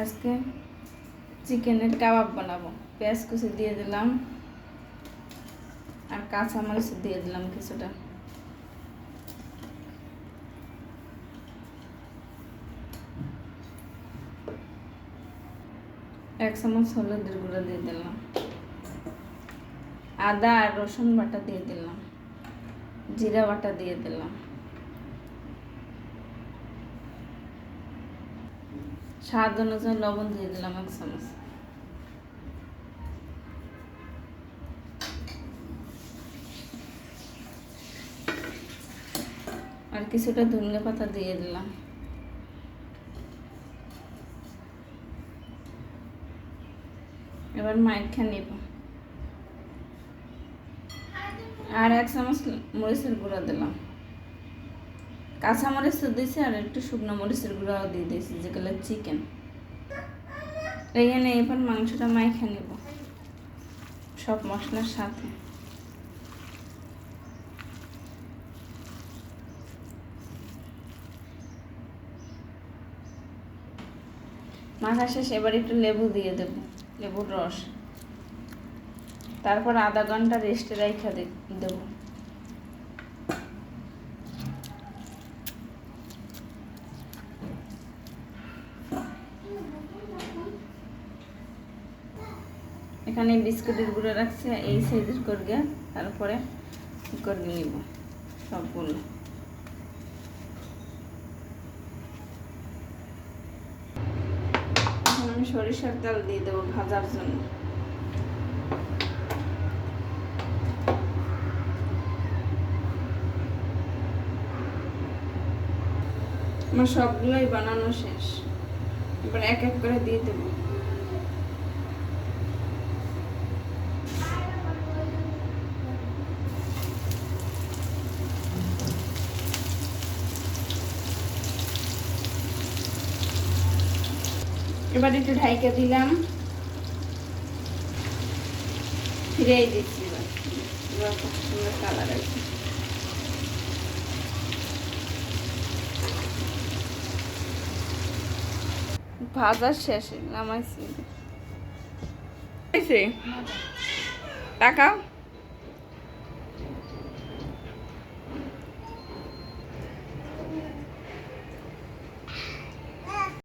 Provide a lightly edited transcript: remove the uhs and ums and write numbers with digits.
আজকে চিকেনের কাবাব বানাবো। পেঁয়াজ কুচি দিয়ে দিলাম আর কাঁচা মরিচ দিয়ে দিলাম কিছুটা। এক চামচ হলুদের গুঁড়ো দিয়ে দিলাম, আদা আর রসুন বাটা দিয়ে দিলাম, জিরা বাটা দিয়ে দিলাম, স্বাদ অনুযায়ী লবণ দিয়ে দিলাম 1 চামচ। আর কিছুটা ধনিয়া পাতা দিয়ে দিলাম। এবার মাইখা নিব। আর 1 চামচ মরিচের গুঁড়া দিলাম, কাঁচা মরিচ দিয়েছি আর একটু শুকনো মরিচের গুঁড়াও দিয়ে দিয়েছি, যেগুলো চিকেন। এখানে এবার মাংসটা মাইখা নিব সব মশলার সাথে। মাখা শেষ, এবার একটু লেবু দিয়ে দেব, লেবুর রস। তারপর আধা ঘন্টা রেস্টে রাখা দেব। এখানে বিস্কুটের গুঁড়ো রাখছে এই সাইজের করে, তারপরে করে নিব সবগুলো। এখন আমি সরিষার তেল দিয়ে দেবো ভাজার জন্য। আমার সবগুলোই বানানো শেষ, এবার এক এক করে দিয়ে দেব। এবার একটু ঢাইকা দিলাম, ফিরেই দিচ্ছি। এবার খুব সুন্দর কালার আছে। ভাজা শেষে নামাইছি। টাকা